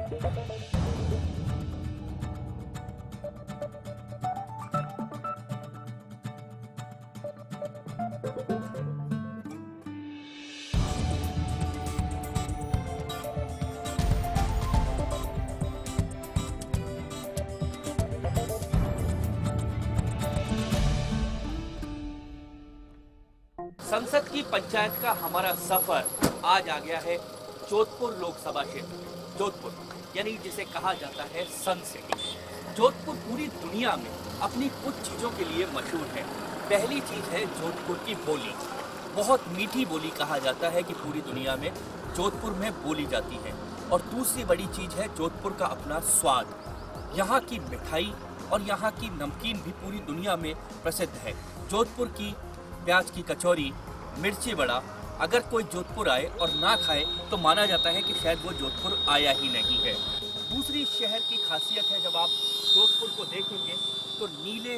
संसद की पंचायत का हमारा सफर आज आ गया है जोधपुर लोकसभा क्षेत्र। जोधपुर यानी जिसे कहा जाता है सन सिटी। जोधपुर पूरी दुनिया में अपनी कुछ चीज़ों के लिए मशहूर है। पहली चीज़ है जोधपुर की बोली। बहुत मीठी बोली कहा जाता है कि पूरी दुनिया में जोधपुर में बोली जाती है। और दूसरी बड़ी चीज़ है जोधपुर का अपना स्वाद। यहाँ की मिठाई और यहाँ की नमकीन भी पूरी दुनिया में प्रसिद्ध है। जोधपुर की प्याज की कचौरी, मिर्ची बड़ा, अगर कोई जोधपुर आए और ना खाए तो माना जाता है कि शायद वो जोधपुर आया ही नहीं है। दूसरी शहर की खासियत है, जब आप जोधपुर को देखेंगे तो नीले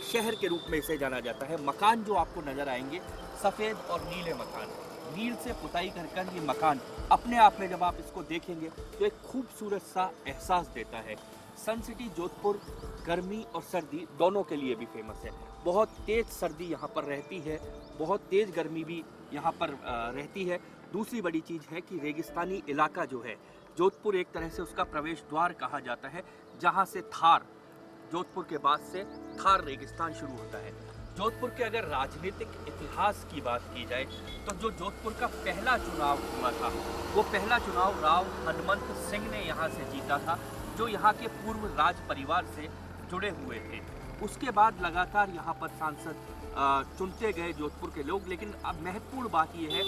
शहर के रूप में इसे जाना जाता है। मकान जो आपको नज़र आएंगे सफ़ेद और नीले मकान, नील से पुताई कर ये मकान अपने आप में जब आप इसको देखेंगे तो एक खूबसूरत सा एहसास देता है। सन सिटी जोधपुर गर्मी और सर्दी दोनों के लिए भी फेमस है। बहुत तेज़ सर्दी यहाँ पर रहती है, बहुत तेज़ गर्मी भी यहाँ पर रहती है। दूसरी बड़ी चीज़ है कि रेगिस्तानी इलाका जो है जोधपुर, एक तरह से उसका प्रवेश द्वार कहा जाता है, जहाँ से थार, जोधपुर के बाद से थार रेगिस्तान शुरू होता है। जोधपुर के अगर राजनीतिक इतिहास की बात की जाए तो जो जोधपुर का पहला चुनाव हुआ था वो पहला चुनाव राव हनुमंत सिंह ने यहाँ से जीता था, जो यहाँ के पूर्व राज परिवार से जुड़े हुए थे। उसके बाद लगातार यहाँ पर सांसद चुनते गए जोधपुर के लोग। लेकिन अब महत्वपूर्ण बात यह है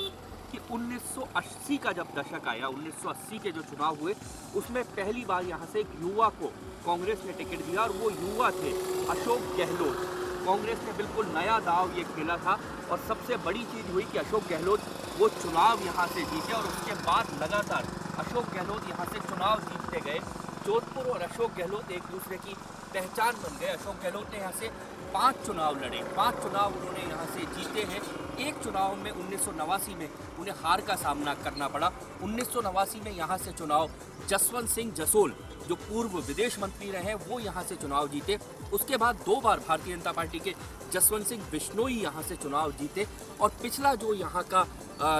कि 1980 का जब दशक आया, 1980 के जो चुनाव हुए उसमें पहली बार यहाँ से एक युवा को कांग्रेस ने टिकट दिया और वो युवा थे अशोक गहलोत। कांग्रेस ने बिल्कुल नया दाव ये खेला था और सबसे बड़ी चीज़ हुई कि अशोक गहलोत वो चुनाव यहाँ से जीते और उसके बाद लगातार अशोक गहलोत यहाँ से चुनाव जीतते गए। जोधपुर और अशोक गहलोत एक दूसरे की पहचान बन गए। अशोक गहलोत ने यहाँ से 5 चुनाव लड़े, 5 चुनाव उन्होंने यहाँ से जीते हैं। एक चुनाव में 1989 में उन्हें हार का सामना करना पड़ा। 1989 में यहाँ से चुनाव जसवंत सिंह जसोल, जो पूर्व विदेश मंत्री रहे, वो यहाँ से चुनाव जीते। उसके बाद 2 बार भारतीय जनता पार्टी के जसवंत सिंह बिश्नोई यहाँ से चुनाव जीते। और पिछला जो यहाँ का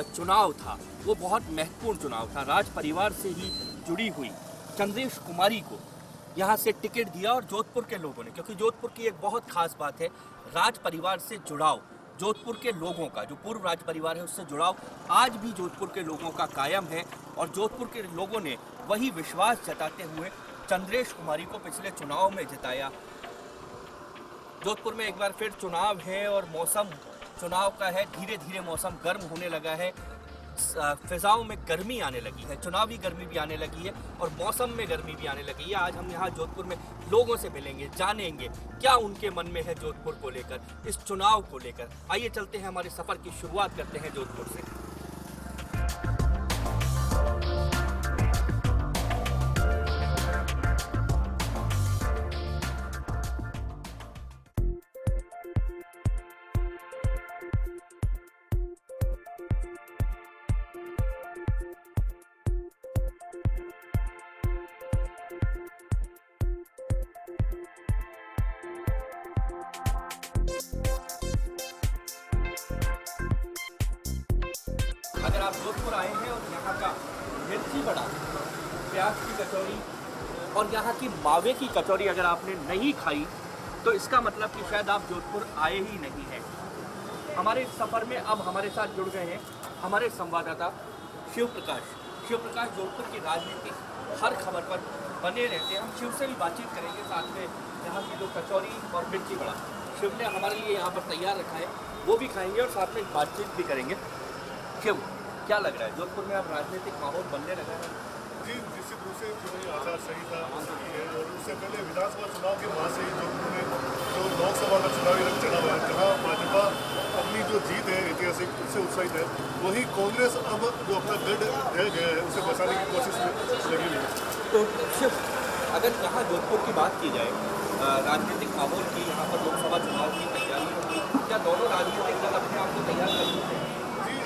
चुनाव था वो बहुत महत्वपूर्ण चुनाव था। राज परिवार से ही जुड़ी हुई चंद्रेश कुमारी को यहाँ से टिकट दिया और जोधपुर के लोगों ने, क्योंकि जोधपुर की एक बहुत खास बात है राज परिवार से जुड़ाव, जोधपुर के लोगों का जो पूर्व राज परिवार है उससे जुड़ाव आज भी जोधपुर के लोगों का कायम है। और जोधपुर के लोगों ने वही विश्वास जताते हुए चंद्रेश कुमारी को पिछले चुनाव में जिताया। जोधपुर में एक बार फिर चुनाव है और मौसम चुनाव का है। धीरे धीरे मौसम गर्म होने लगा है, फिजाओं में गर्मी आने लगी है, चुनावी गर्मी भी आने लगी है और मौसम में गर्मी भी आने लगी है। आज हम यहाँ जोधपुर में लोगों से मिलेंगे, जानेंगे क्या उनके मन में है जोधपुर को लेकर, इस चुनाव को लेकर। आइए चलते हैं, हमारे सफ़र की शुरुआत करते हैं जोधपुर से। अगर आप जोधपुर आए हैं और यहाँ का मिर्ची बड़ा, प्याज की कचौरी और यहाँ की मावे की कचौरी अगर आपने नहीं खाई तो इसका मतलब कि शायद आप जोधपुर आए ही नहीं हैं। हमारे सफ़र में अब हमारे साथ जुड़ गए हैं हमारे संवाददाता शिव प्रकाश। जोधपुर की राजनीति हर खबर पर बने रहते हैं। हम शिव से भी बातचीत करेंगे, साथ में यहाँ की जो कचौरी और मिर्ची बड़ा शिव ने हमारे लिए यहाँ पर तैयार रखा है वो भी खाएंगे और साथ में बातचीत भी करेंगे। शिव, क्या लग रहा है जोधपुर में अब राजनीतिक माहौल बनने लगा है? जी, निश्चित रूप से चुनावी आचार संहिता है और उससे पहले विधानसभा चुनाव के बाद से जोधपुर में जो लोकसभा का चुनावी रंग चढ़ा हुआ है, जहाँ भाजपा अपनी जो जीत है ऐतिहासिक उससे उत्साहित है, वही कांग्रेस अब जो अपना गढ़ रह गया है उसे बचाने की कोशिश में लगी हुई है। तो शिव, अगर यहाँ जोधपुर की बात की जाए, राजनीतिक माहौल की, यहाँ पर लोकसभा चुनाव की तैयारी होगी, क्या दोनों राजनीतिक दल अपने आप को तैयार कर सकते हैं? जी,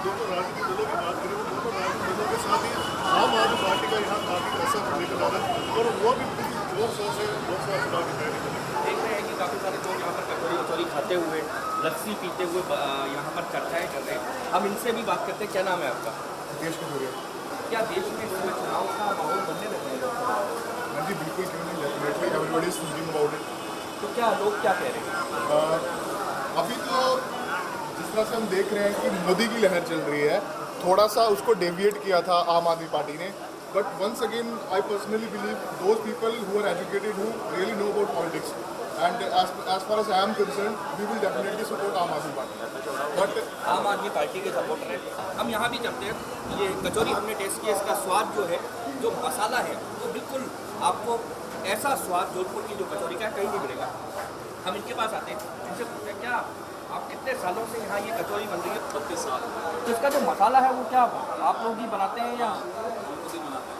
दोनों राजनीतिक दलों की बात करें, दोनों राजनीतिक दलों के साथ ही आम आदमी पार्टी का यहाँ काफ़ी असर लेकर जा रहा है और वो भी जोर शोर से लोकसभा चुनाव की तैयारी कर रहे हैं। देख रहे हैं कि काफ़ी सारे लोग यहाँ पर कचौरी वचौरी खाते हुए, लस्सी पीते हुए यहाँ पर चर्चाएं कर रहे हैं। हम इनसे भी बात करते हैं। क्या नाम है आपका? देश के जरिए क्या देश में इस समय चुनाव का माहौल बनने लगा है? हाँ जी, बिल्कुल क्यों नहीं, definitely everybody is thinking about it. तो क्या लोग क्या कह रहे हैं? अभी तो जिस तरह से हम देख रहे हैं कि मोदी की लहर चल रही है, थोड़ा सा उसको डेविएट किया था आम आदमी पार्टी ने, but once again I personally believe those people who are educated, who really know about politics, and as far as I am concerned, we will definitely support आम आदमी पार्टी। बट आम आदमी पार्टी के supporter हैं। हम यहाँ भी चलते हैं। ये कचौरी हमने टेस्ट किया, इसका स्वाद जो है, जो मसाला है, वो बिल्कुल आपको ऐसा स्वाद जोधपुर की जो कचौरी का है कहीं नहीं मिलेगा। हम इनके पास आते हैं, इनसे पूछते हैं क्या आप कितने सालों से यहाँ ये कचौरी बन रही है? 32 साल तो इसका जो मसाला है वो क्या आप लोग ही बनाते हैं या? हम खुद ही बनाते हैं।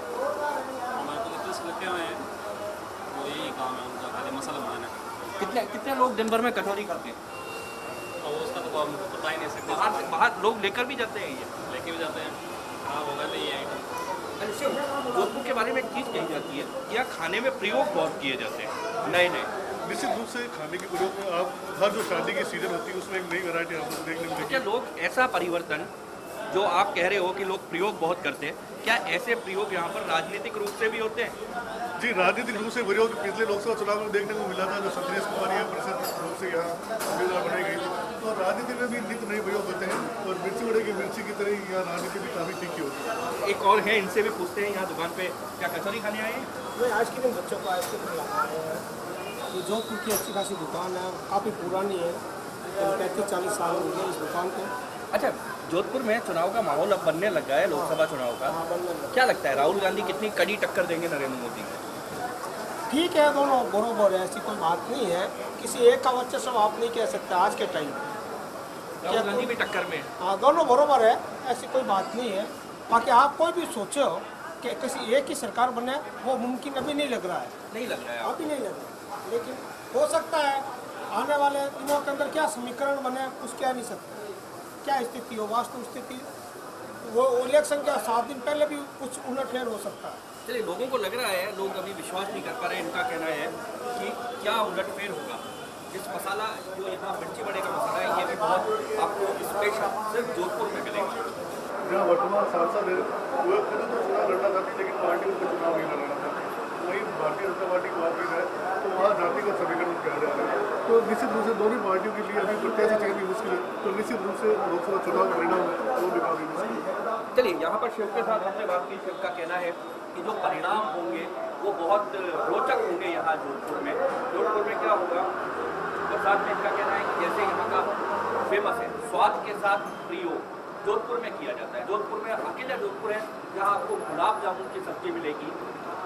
हमारे को 32 लगे हुए हैं, वो यही काम है उनका, खाली मसाला बनाना है। कितने लोग दिन भर में कचौरी खाते हैं? और उसका तो हम बता ही नहीं सकते। बाहर लोग लेकर भी जाते हैं ये? लेके भी जाते हैं, खराब हो गए तो ये आइटम। अच्छा, जोधपुर के बारे में एक चीज़ कही जाती है कि यहाँ खाने में प्रयोग बहुत किए जाते हैं नए नए। निश्चित रूप से खाने के प्रयोग में आप हर जो शादी की सीजन होती है उसमें एक नई वैरायटी आपको देखने को मिलेगी। क्या लोग ऐसा परिवर्तन जो आप कह रहे हो कि लोग प्रयोग बहुत करते हैं, क्या ऐसे प्रयोग यहाँ पर राजनीतिक रूप से भी होते हैं? जी, राजनीतिक रूप से प्रयोग पिछले लोकसभा चुनाव में देखने को मिला था, जो संतरेश कुमार यहाँ परिषद रूप से यहाँ उम्मीदवार बनाई गई थी। तो राजनीति में भी नित्य नए प्रयोग होते हैं और मिर्ची बड़े की मिर्ची की तरह यहाँ राजनीति भी काफ़ी तीखी होती है। एक और है, इनसे भी पूछते हैं। यहाँ दुकान पे क्या कचौरी खाने आए हैं? मैं आइसक्रीम बच्चों को आइसक्रीम लाना है। ये जोधपुर की अच्छी खासी दुकान है, काफ़ी पुरानी है, 35-40 साल हो गए इस दुकान को। अच्छा, जोधपुर में चुनाव का माहौल अब बनने लग गया है, लोकसभा चुनाव का। हाँ, बनने लगा। क्या लगता है राहुल गांधी कितनी कड़ी टक्कर देंगे नरेंद्र मोदी को? ठीक है, दोनों बरोबर है, ऐसी कोई बात नहीं है। किसी एक का वर्चस्व आप नहीं कह सकते आज के टाइम में। राहुल गांधी भी टक्कर में है। हाँ, दोनों बरोबर है, ऐसी कोई बात नहीं है। बाकी आप कोई भी सोचो कि किसी एक ही सरकार बने, वो मुमकिन अभी नहीं लग रहा है, नहीं लग रहा है आप? अभी नहीं लग रहा है। लेकिन हो सकता है आने वाले दिनों के अंदर क्या समीकरण बने कुछ कह नहीं सकते, क्या स्थिति हो, वास्तु स्थिति। वो इलेक्शन के 7 दिन पहले भी कुछ उलटफेर हो सकता है। चलिए, लोगों को लग रहा है, लोग अभी विश्वास नहीं कर पा रहे। इनका कहना है कि क्या उलटफेर होगा। इस मसाला जो यहाँ मिर्ची बड़े का मसाला है, ये भी बहुत आपको स्पेशल सिर्फ जोधपुर में मिलेगा। जहाँ वर्तमान सांसद है वो खुद तो चुनाव लड़ना चाहती, लेकिन पार्टी को चुनाव नहीं लड़ना चाहती। वहीं भारतीय जनता पार्टी को ऑफिस है तो वहाँ जातिगत समीकरण किया जा रहा है। तो निश्चित रूप से दोनों पार्टियों के लिए अभी प्रत्याशी चयन भी मुश्किल है, तो निश्चित रूप से लोकसभा चुनाव का परिणाम है वो भी काफी मुश्किल है। चलिए, यहाँ पर शिव के साथ हमने बात की। शिव का कहना है कि जो परिणाम होंगे वो बहुत रोचक होंगे यहाँ जोधपुर में। जोधपुर में क्या होगा, और साथ में इनका कहना है कि जैसे यहाँ का फेमस है स्वाद के साथ प्रयोग जोधपुर में किया जाता है। जोधपुर में अकेला जोधपुर है जहाँ आपको गुलाब जामुन की सब्जी मिलेगी।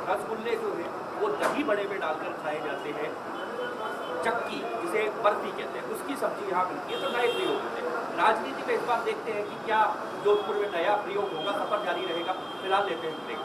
रसगुल्ले जो है वो दही बड़े में डालकर खाए जाते हैं। चक्की जिसे बर्फी कहते हैं उसकी सब्जी यहाँ मिलती है। तो नए प्रयोग होते हैं। राजनीति में इस बार देखते हैं कि क्या जोधपुर में नया प्रयोग होगा, सफर जारी रहेगा। फिलहाल लेते हैं ब्रेक।